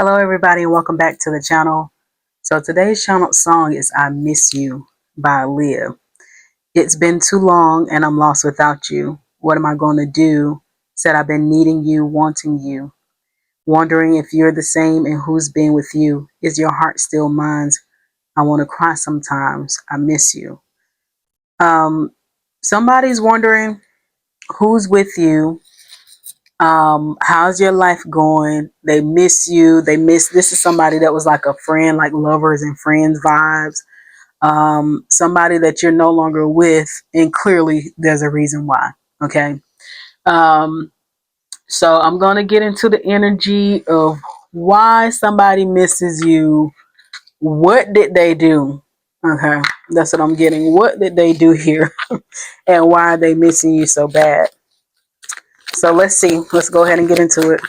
Hello everybody and welcome back to the channel. So today's channel song is I Miss You by Leah. It's been too long and I'm lost without you. What am I going to do? Said I've been needing you, wanting you. Wondering if you're the same and who's been with you. Is your heart still mine? I want to cry sometimes. I miss you. Um, Somebody's wondering who's with you. How's your life going? They miss you. This is somebody that was like a friend, like lovers and friends vibes. Somebody that you're no longer with, and clearly there's a reason why. Okay. Um, so I'm gonna get into the energy of why somebody misses you. What did they do? Okay, that's what I'm getting. What did they do here, and why are they missing you so bad? So let's see. Let's go ahead and get into it.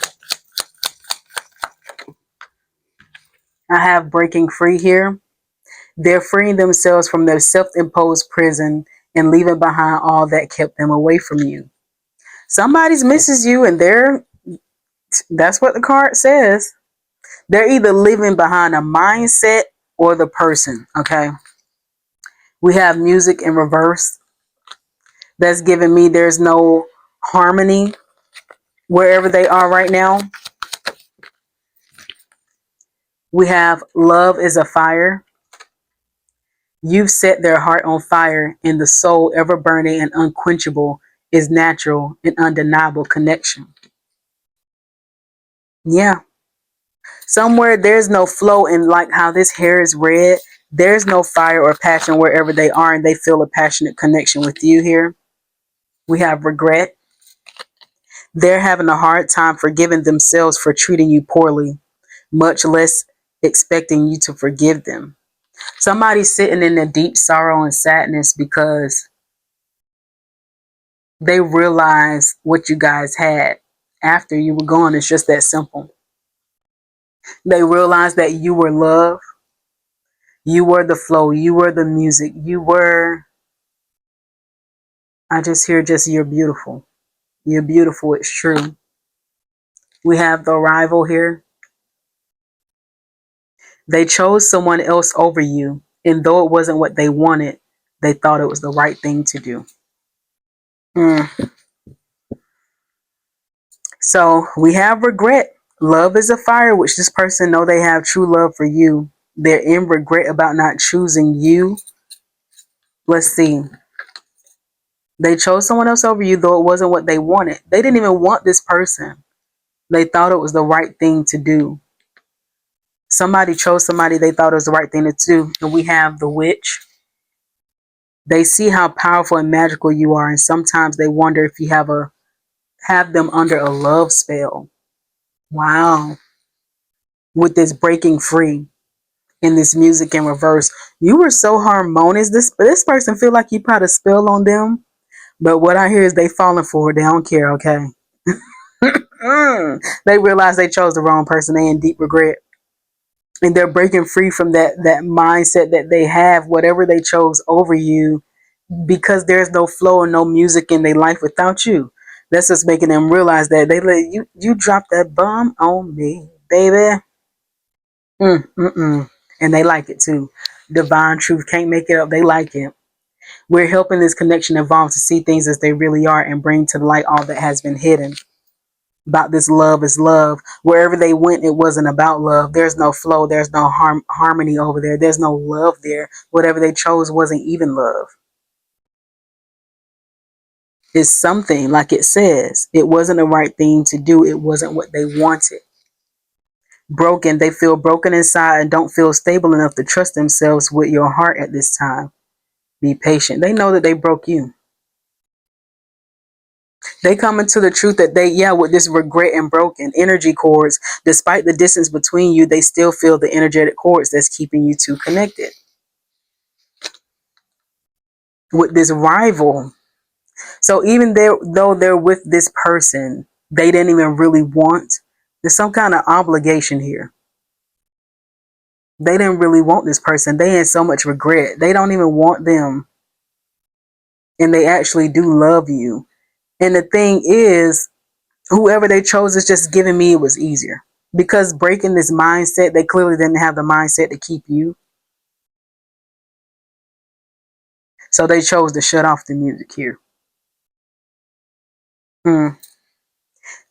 I have breaking free here. They're freeing themselves from their self-imposed prison and leaving behind all that kept them away from you. Somebody's misses you and that's what the card says. They're either leaving behind a mindset or the person, okay? We have music in reverse. That's giving me there's no harmony wherever they are right now. We have love is a fire. You've set their heart on fire, and the soul, ever burning and unquenchable, is natural and undeniable connection. Yeah. Somewhere there's no flow, and like how this hair is red, there's no fire or passion wherever they are, and they feel a passionate connection with you here. We have regret. They're having a hard time forgiving themselves for treating you poorly, much less expecting you to forgive them. Somebody's sitting in a deep sorrow and sadness because they realize what you guys had after you were gone. It's just that simple. They realized that you were love, you were the flow, you were the music, you were, I just hear just you're beautiful. You're beautiful, it's true. We have the arrival here. They chose someone else over you, and though it wasn't what they wanted, they thought it was the right thing to do. Mm. So we have regret. Love is a fire, which this person know they have true love for you. They're in regret about not choosing you. Let's see. They chose someone else over you, though it wasn't what they wanted. They didn't even want this person. They thought it was the right thing to do. Somebody chose somebody they thought it was the right thing to do. And we have the witch. They see how powerful and magical you are, and sometimes they wonder if you have them under a love spell. Wow. With this breaking free in this music in reverse. You were so harmonious. This person feel like you put a spell on them. But what I hear is they falling for it. They don't care, okay? They realize they chose the wrong person. They in deep regret. And they're breaking free from that mindset that they have, whatever they chose over you, because there's no flow and no music in their life without you. That's just making them realize that they let you drop that bomb on me, baby. And they like it too. Divine truth can't make it up. They like it. We're helping this connection evolve to see things as they really are and bring to light all that has been hidden. About this love is love. Wherever they went, it wasn't about love. There's no flow. There's no harmony over there. There's no love there. Whatever they chose wasn't even love. It's something, like it says. It wasn't the right thing to do. It wasn't what they wanted. Broken. They feel broken inside and don't feel stable enough to trust themselves with your heart at this time. Be patient. They know that they broke you. They come into the truth that with this regret and broken energy cords, despite the distance between you, they still feel the energetic cords that's keeping you two connected. With this rival. So even though they're with this person, they didn't even really want, there's some kind of obligation here. They didn't really want this person. They had so much regret. They don't even want them. And they actually do love you. And the thing is, whoever they chose is just giving me it was easier. Because breaking this mindset, they clearly didn't have the mindset to keep you. So they chose to shut off the music here. Mm.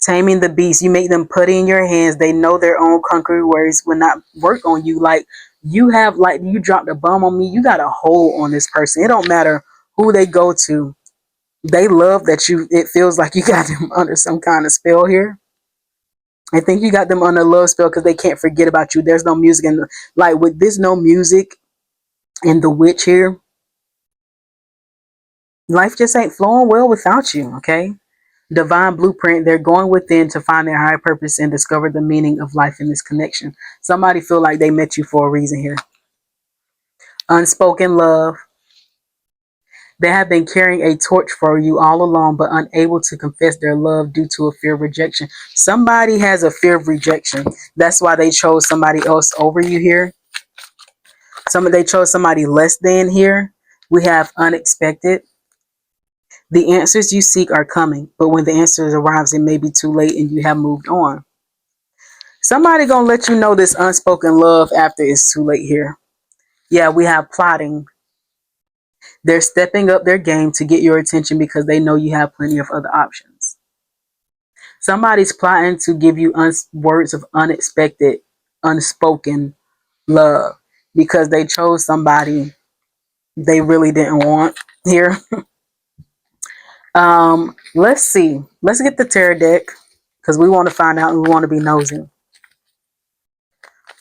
Taming the beast. You make them put in your hands. They know their own concrete words will not work on you. Like you have, like you dropped a bomb on me. You got a hold on this person. It don't matter who they go to. They love that you. It feels like you got them under some kind of spell here. I think you got them under a love spell because they can't forget about you. There's no music in the, like with this no music in the witch here. Life just ain't flowing well without you. Okay. Divine blueprint, they're going within to find their higher purpose and discover the meaning of life in this connection. Somebody feel like they met you for a reason here. Unspoken love, they have been carrying a torch for you all along but unable to confess their love due to a fear of rejection. Somebody has a fear of rejection. That's why they chose somebody else over you here. They chose somebody less than here. We have unexpected. The answers you seek are coming, but when the answers arrives, it may be too late and you have moved on. Somebody gonna let you know this unspoken love after it's too late here. Yeah, we have plotting. They're stepping up their game to get your attention because they know you have plenty of other options. Somebody's plotting to give you words of unexpected, unspoken love because they chose somebody they really didn't want here. Let's see. Let's get the tarot deck because we want to find out and we want to be nosy.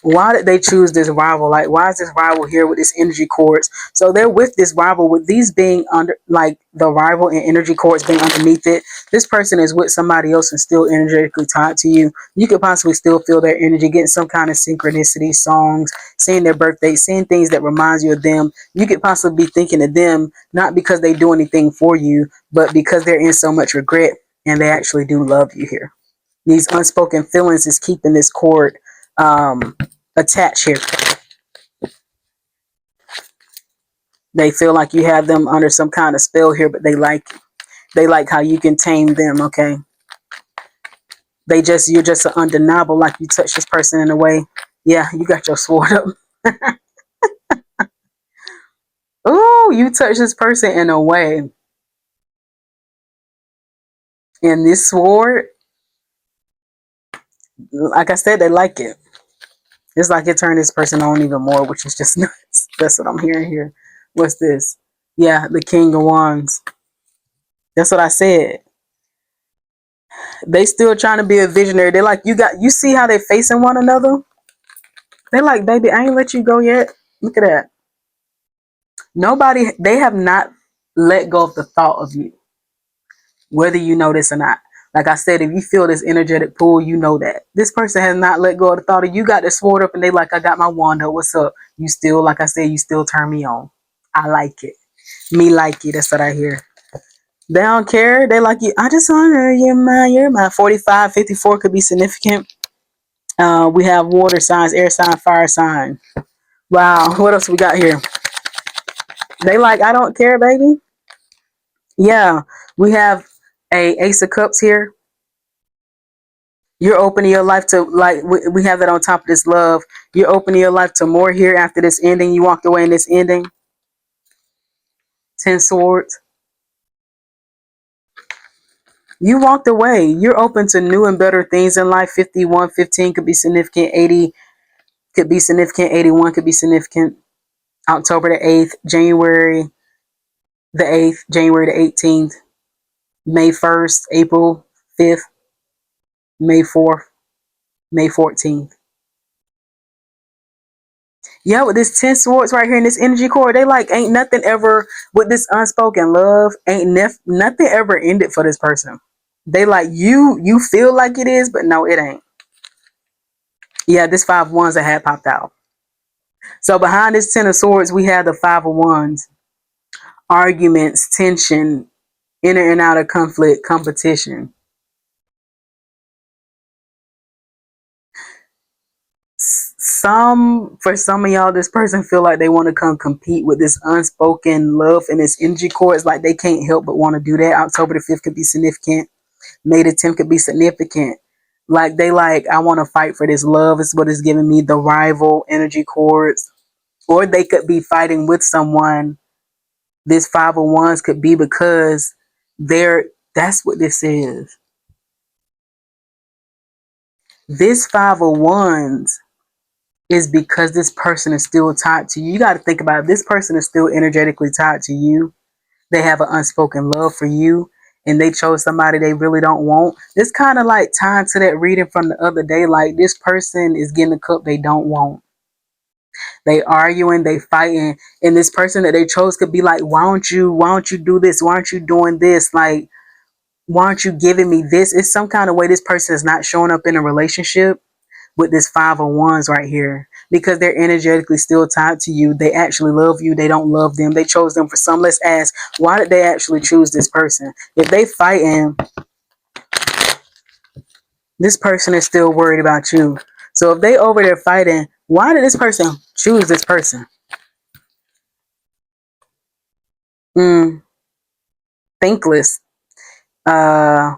Why did they choose this rival? Like, why is this rival here with this energy cords? So they're with this rival, with these being under, like the rival and energy cords being underneath it. This person is with somebody else and still energetically tied to you. You could possibly still feel their energy, getting some kind of synchronicity, songs, seeing their birthday, seeing things that reminds you of them. You could possibly be thinking of them, not because they do anything for you, but because they're in so much regret and they actually do love you here. These unspoken feelings is keeping this cord attached here. They feel like you have them under some kind of spell here, but they like how you can tame them. Okay, you're just an undeniable. Like you touch this person in a way. Yeah, you got your sword up. Ooh, you touch this person in a way, and this sword, like I said, they like it. It's like it turned this person on even more, which is just nuts. That's what I'm hearing here. What's this? Yeah, the King of Wands. That's what I said. They still trying to be a visionary. They're like, you see how they facing one another? They're like, baby, I ain't let you go yet. Look at that. They have not let go of the thought of you, whether you know this or not. Like I said, if you feel this energetic pull, you know that. This person has not let go of the thought of you. Got their sword up and they like, I got my wand up. What's up? You still, like I said, you still turn me on. I like it. Me like it. That's what I hear. They don't care. They like you. I just want her. You're mine. 45, 54 could be significant. We have water signs, air sign, fire sign. Wow. What else we got here? They like, I don't care, baby. Yeah. We have a Ace of Cups here. You're opening your life to, like, we have that on top of this love. You're opening your life to more here after this ending. You walked away in this ending. 10 swords. You walked away. You're open to new and better things in life. 51, 15 could be significant. 80 could be significant. 81 could be significant. October the 8th, January the 8th, January the 18th, May 1st, April 5th, May 4th, May 14th. Yeah, with this 10 swords right here in this energy core, they like, ain't nothing ever, with this unspoken love, nothing ever ended for this person. They like, you feel like it is, but no, it ain't. Yeah, this 5 of wands that had popped out. So behind this 10 of swords, we have the 5 of wands. Arguments, tension, inner and outer conflict, competition. For some of y'all, this person feel like they want to come compete with this unspoken love and this energy core. It's like they can't help but want to do that. October the 5th could be significant. May the 10th could be significant. Like they like, I want to fight for this love is what is giving me the rival energy cords. Or they could be fighting with someone. This 501s could be because they're, that's what this is. This 501s is because this person is still tied to you. You got to think about it. This person is still energetically tied to you. They have an unspoken love for you, and they chose somebody they really don't want. It's kind of like tied to that reading from the other day. Like this person is getting a cup they don't want. They arguing, they fighting, and this person that they chose could be like, why don't you do this? Why aren't you doing this? Like, why aren't you giving me this? It's some kind of way this person is not showing up in a relationship with this 501s right here because they're energetically still tied to you. They actually love you. They don't love them. They chose them for some. Let's ask, why did they actually choose this person? If they fighting, this person is still worried about you. So if they over there fighting, why did this person choose this person? Thankless. Uh,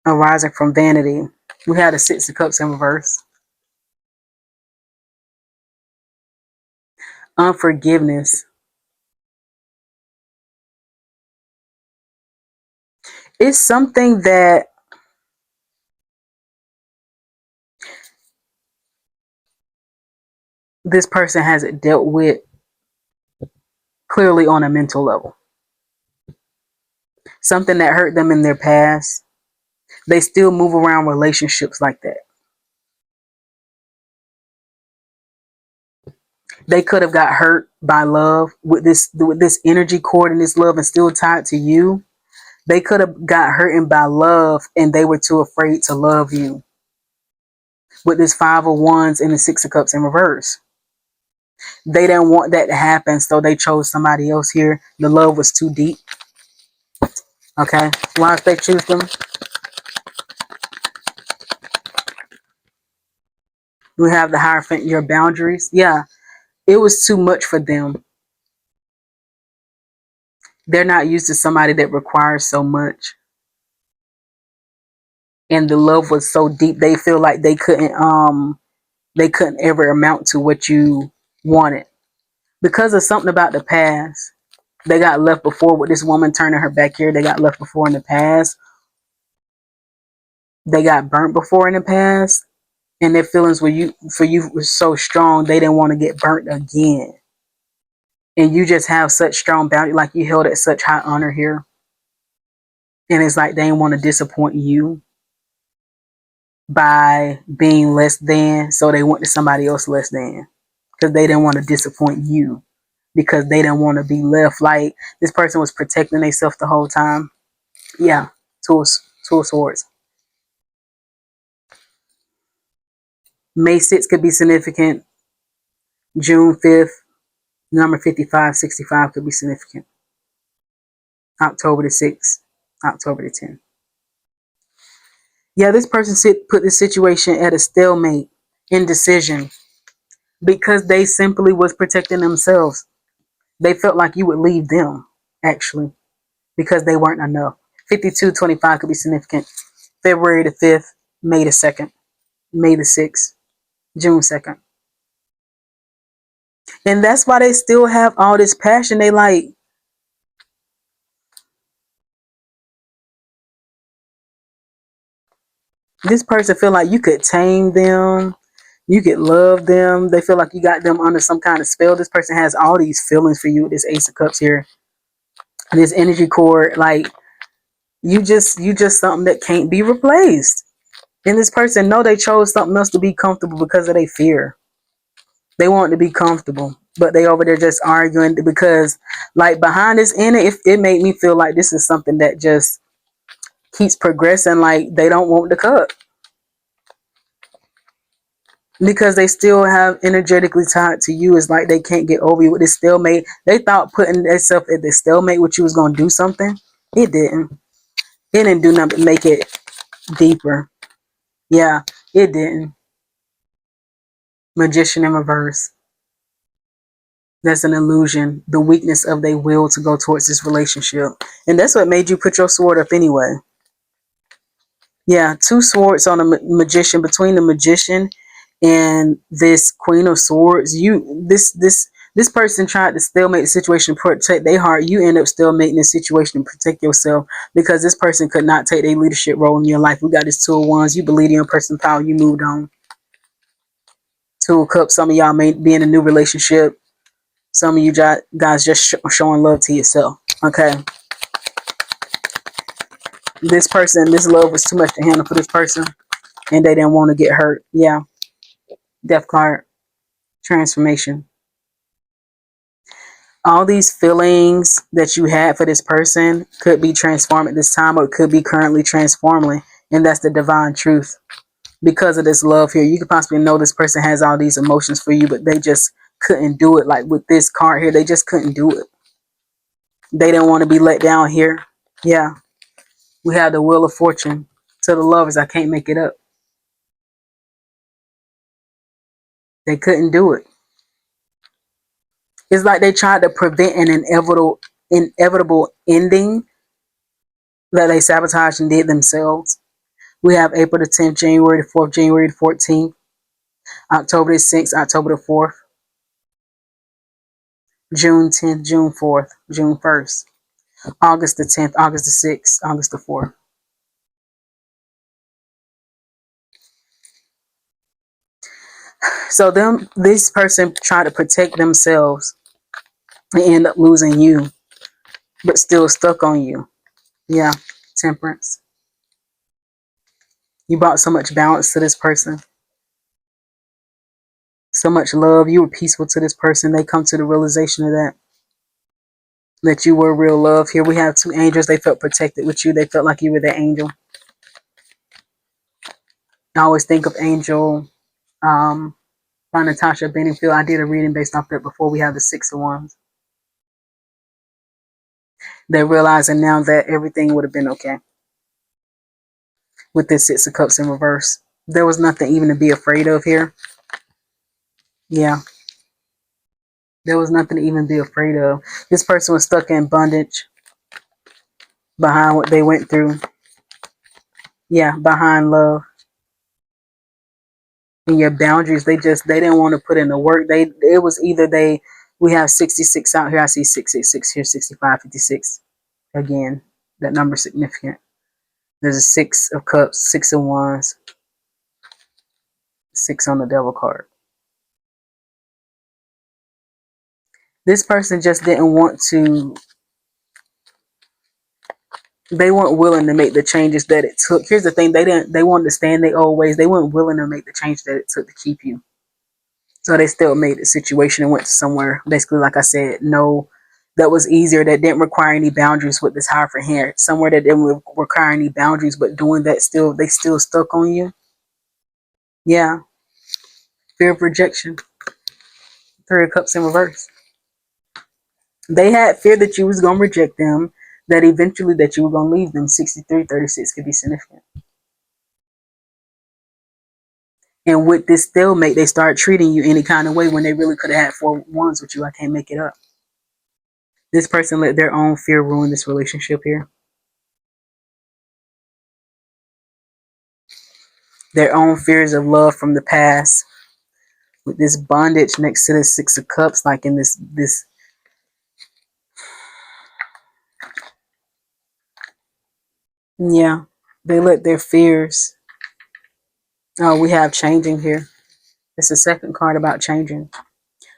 arising from vanity. We had the 6 of Cups in reverse. Unforgiveness. It's something that this person hasn't dealt with clearly on a mental level. Something that hurt them in their past. They still move around relationships like that. They could have got hurt by love with this energy cord and this love and still tied to you. They could have got hurt by love and they were too afraid to love you. With this 5 of Wands and the 6 of Cups in reverse. They didn't want that to happen, so they chose somebody else here. The love was too deep. Okay. Why did they choose them? We have the Hierophant, your boundaries. Yeah. It was too much for them. They're not used to somebody that requires so much. And the love was so deep they feel like they couldn't ever amount to what you wanted. Because of something about the past. They got left before with this woman turning her back here. They got left before in the past. They got burnt before in the past. And their feelings for you was so strong they didn't want to get burnt again. And you just have such strong boundary, like you held at such high honor here. And it's like they didn't want to disappoint you by being less than, so they went to somebody else less than because they didn't want to disappoint you because they didn't want to be left. Like this person was protecting themselves the whole time. Yeah, two of swords. May 6th could be significant. June 5th, number 5565 could be significant. October the 6th, October the 10th. Yeah, this person put this situation at a stalemate, indecision, because they simply was protecting themselves. They felt like you would leave them, actually, because they weren't enough. 5225 could be significant. February the 5th, May the 2nd, May the 6th, June 2nd. And that's why they still have all this passion. They like, this person feel like you could tame them. You could love them. They feel like you got them under some kind of spell. This person has all these feelings for you with this Ace of Cups here. And this energy cord, like you just something that can't be replaced. And this person know they chose something else to be comfortable because of their fear. They want to be comfortable, but they over there just arguing because like behind this inner, it made me feel like this is something that just keeps progressing. Like they don't want the cup. Because they still have energetically tied to you. It's like they can't get over you with this stalemate. They thought putting themselves at the stalemate with you was going to do something. It didn't. It didn't do nothing to make it deeper. Yeah, it didn't. Magician in reverse. That's an illusion. The weakness of their will to go towards this relationship. And that's what made you put your sword up anyway. Yeah, two swords on a magician. Between the magician and this Queen of Swords, this person tried to still make the situation, protect their heart. You end up still making the situation and protect yourself because this person could not take their leadership role in your life. We got this Two of Wands. You believe in your person's power. You moved on. Two of Cups. Some of y'all may be in a new relationship. Some of you guys just showing love to yourself. Okay. This person, this love was too much to handle for this person, and they didn't want to get hurt. Yeah. Death card. Transformation. All these feelings that you had for this person could be transformed at this time, or it could be currently transforming, and that's the divine truth. Because of this love here, you could possibly know this person has all these emotions for you, but they just couldn't do it. Like with this card here, they just couldn't do it. They didn't want to be let down here. Yeah. We have the Wheel of Fortune. To the lovers, I can't make it up. They couldn't do it. It's like they tried to prevent an inevitable ending that they sabotaged and did themselves. We have April the 10th, January the 4th, January the 14th, October the 6th, October the 4th, June 10th, June 4th, June 1st, August the 10th, August the 6th, August the 4th. So this person tried to protect themselves and end up losing you, but still stuck on you. Yeah, Temperance. You brought so much balance to this person, so much love. You were peaceful to this person. They come to the realization of that you were real love. Here we have two angels. They felt protected with you. They felt like you were their angel. I always think of Angel by Natasha Bedingfield. I did a reading based off that before. We have the Six of Wands. They're realizing now that everything would have been okay with this Six of Cups in reverse. There was nothing even to be afraid of here. Yeah. There was nothing to even be afraid of. This person was stuck in bondage behind what they went through. Yeah, behind love. And your boundaries, they didn't want to put in the work. It was either we have 66 out here. I see 666 here, 65, 56. Again, that number is significant. There's a Six of Cups, Six of Wands, six on the Devil card. This person just didn't want to, they weren't willing to make the changes that it took. Here's the thing, they wanted to stay in their old ways. They weren't willing to make the change that it took to keep you. So they still made the situation and went to somewhere, basically, like I said, no, that was easier, that didn't require any boundaries with this higher for hand. Somewhere that didn't require any boundaries, but doing that they still stuck on you. Yeah. Fear of rejection. Three of Cups in reverse. They had fear that you was going to reject them, that eventually that you were going to leave them. 63-36 could be significant. And with this stalemate, they start treating you any kind of way when they really could have had four wands with you. I can't make it up. This person let their own fear ruin this relationship here. Their own fears of love from the past. With this bondage next to this Six of Cups, like in this. Yeah, they let their fears. Oh, we have changing here. It's the second card about changing.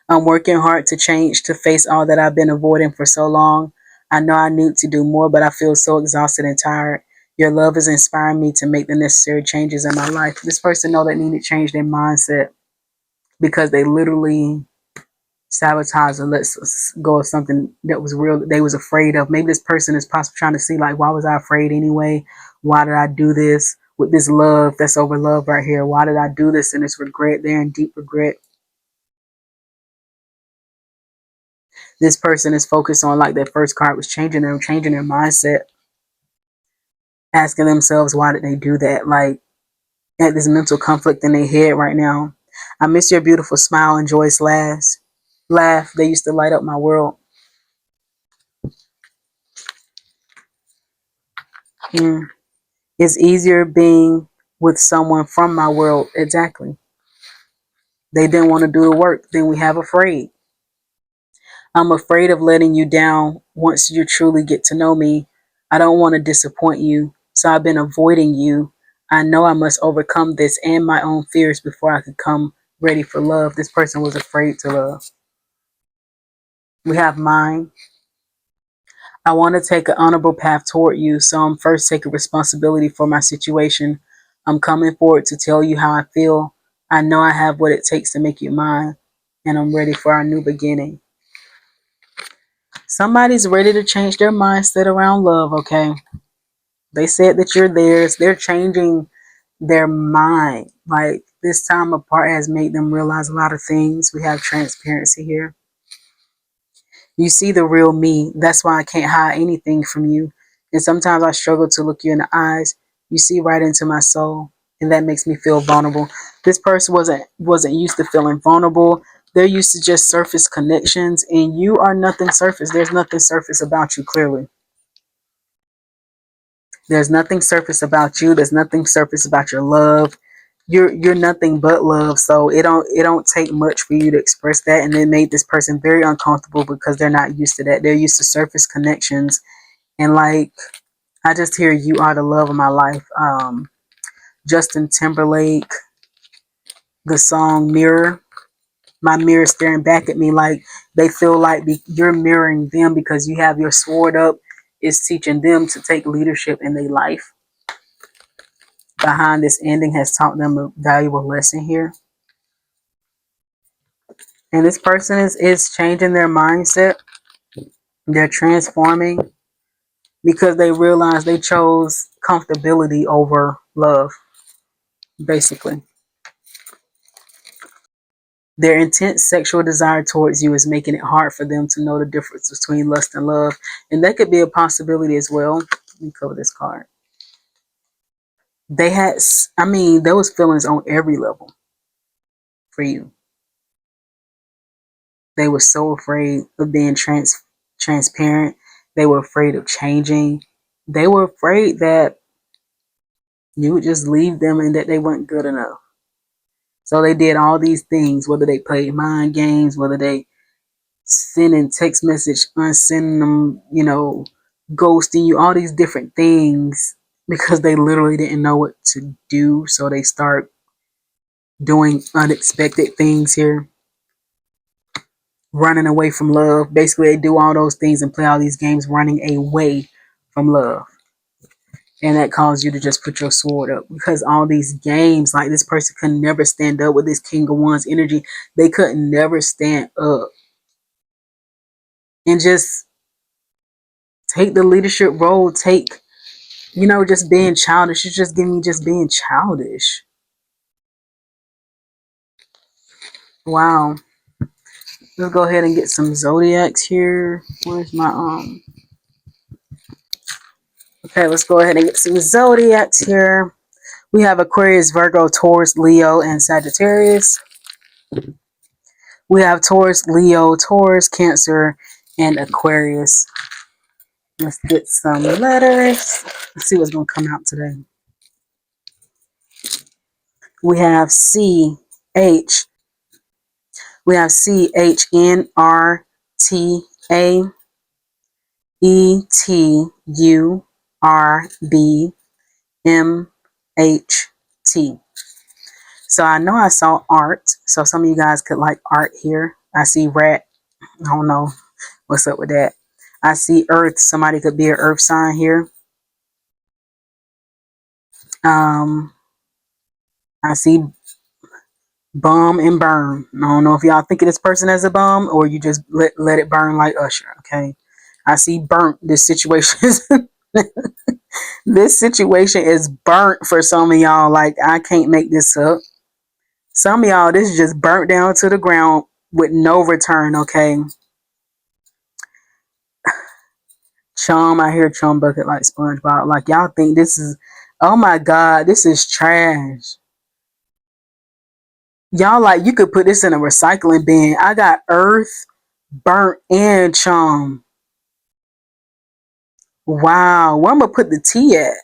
I'm working hard to change, to face all that I've been avoiding for so long. I know I need to do more, but I feel so exhausted and tired. Your love is inspiring me to make the necessary changes in my life. This person know they need to change their mindset because they literally sabotaged or let go of something that was real that they was afraid of. Maybe this person is possibly trying to see, like, why was I afraid anyway? Why did I do this with this love that's over love right here? Why did I do this? And it's regret. They're in deep regret. This person is focused on, like that first card was, changing their mindset, asking themselves, why did they do that? Like, at this mental conflict in their head right now. I miss your beautiful smile and joyous laugh. They used to light up my world. It's easier being with someone from my world. Exactly. They didn't want to do the work. Then we have afraid. I'm afraid of letting you down once you truly get to know me. I don't want to disappoint you, so I've been avoiding you. I know I must overcome this and my own fears before I could come ready for love. This person was afraid to love. We have mine. I want to take an honorable path toward you, so I'm first taking responsibility for my situation. I'm coming forward to tell you how I feel. I know I have what it takes to make you mine, and I'm ready for our new beginning. Somebody's ready to change their mindset around love, okay? They said that you're theirs. They're changing their mind. Like this time apart has made them realize a lot of things. We have transparency here. You see the real me. That's why I can't hide anything from you. And sometimes I struggle to look you in the eyes. You see right into my soul, and that makes me feel vulnerable. This person wasn't used to feeling vulnerable. They're used to just surface connections, and you are nothing surface. There's nothing surface about you, clearly. There's nothing surface about you. There's nothing surface about your love. You're nothing but love. So it don't take much for you to express that, and it made this person very uncomfortable because they're not used to that. They're used to surface connections, and like I just hear you are the love of my life. Justin Timberlake, the song Mirror. My mirror staring back at me, like they feel like you're mirroring them because you have your sword up. It's teaching them to take leadership in their life. Behind this ending has taught them a valuable lesson here. And this person is changing their mindset. They're transforming because they realize they chose comfortability over love, basically. Their intense sexual desire towards you is making it hard for them to know the difference between lust and love. And that could be a possibility as well. Let me cover this card. They had, I mean, there was feelings on every level for you. They were so afraid of being transparent. They were afraid of changing. They were afraid that you would just leave them and that they weren't good enough. So they did all these things, whether they played mind games, whether they sending text message, unsending them, ghosting you, all these different things because they literally didn't know what to do. So they start doing unexpected things here, running away from love. Basically, they do all those things and play all these games running away from love. And that caused you to just put your sword up because all these games, like this person could never stand up with this King of Wands energy. They could never stand up and just take the leadership role, just being childish. You just give me just being childish. Wow. Let's go ahead and get some Zodiacs here. Where's my Okay, let's go ahead and get some Zodiacs here. We have Aquarius, Virgo, Taurus, Leo, and Sagittarius. We have Taurus, Leo, Taurus, Cancer, and Aquarius. Let's get some letters. Let's see what's going to come out today. We have C, H. We have C, H, N, R, T, A, E, T, U, R, B, M, H, T. So I know I saw art. So some of you guys could like art here. I see rat. I don't know what's up with that. I see earth. Somebody could be an earth sign here. I see bum and burn. I don't know if y'all think of this person as a bum or you just let it burn like Usher. Okay. I see burnt. This situation is this situation is burnt for some of y'all. Like I can't make this up. Some of y'all, this is just burnt down to the ground with no return. Okay. Chum, I hear chum bucket like SpongeBob. Like y'all think this is, oh my God, this is trash. Y'all like you could put this in a recycling bin. I got earth, burnt, and chum. Wow, where I'm gonna put the tea at?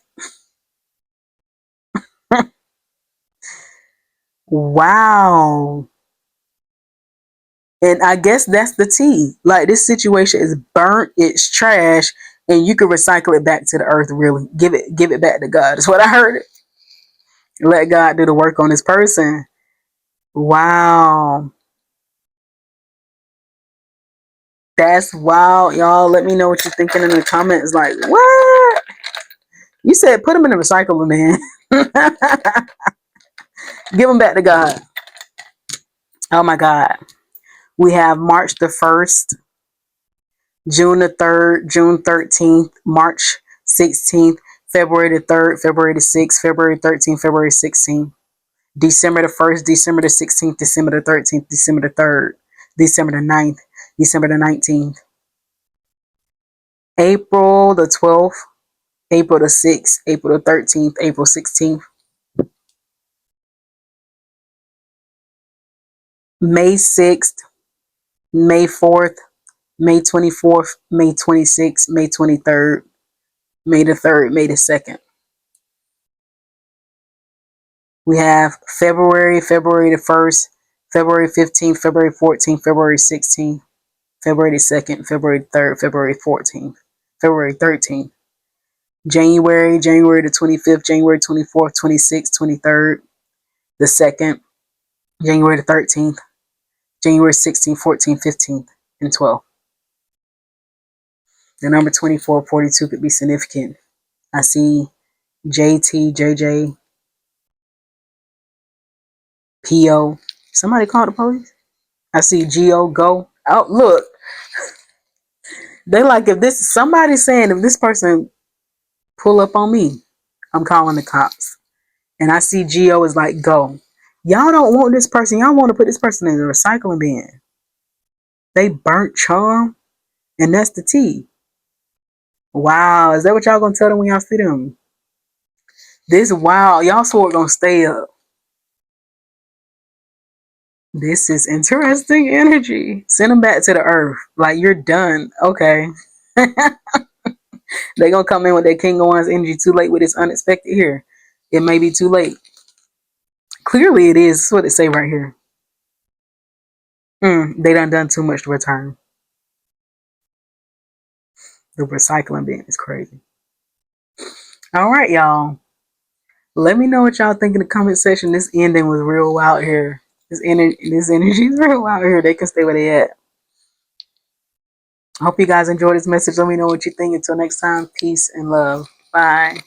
Wow. And I guess that's the tea. Like, this situation is burnt, it's trash, and you can recycle it back to the earth, really. Give it back to God. That's what I heard. Let God do the work on this person. Wow. That's wild, y'all. Let me know what you're thinking in the comments. Like, what? You said put them in the recycle, man. Give them back to God. Oh my God. We have March the 1st, June the 3rd, June 13th, March 16th, February the 3rd, February the 6th, February 13th, February 16th, December the 1st, December the 16th, December the 13th, December the 3rd, December the 9th, December the 19th, April the 12th, April the 6th, April the 13th, April 16th, May 6th, May 4th, May 24th, May 26th, May 23rd, May the 3rd, May the 2nd. We have February the 1st, February 15th, February 14th, February 16th, February the 2nd, February 3rd, February 14th, February 13th. January the 25th, January 24th, 26th, 23rd, the 2nd, January the 13th, January 16th, 14th, 15th, and 12th. The number 24, 42 could be significant. I see JT, JJ, PO. Somebody called the police. I see GO, go. Oh, look. They like, if this, somebody's saying if this person pull up on me, I'm calling the cops. And I see GO is like, go. Y'all don't want this person. Y'all want to put this person in the recycling bin. They burnt charm. And that's the tea. Wow. Is that what y'all gonna tell them when y'all see them? This, wow. Y'all sword gonna stay up. This is interesting energy. Send them back to the earth. Like, you're done. Okay. They gonna come in with their King of Wands energy too late with this unexpected here. It may be too late. Clearly it is. That's what it say right here. They done too much to return. The recycling bin is crazy. All right, y'all. Let me know what y'all think in the comment section. This ending was real wild here. This energy is real wild here. They can stay where they at. Hope you guys enjoyed this message. Let me know what you think. Until next time, peace and love. Bye.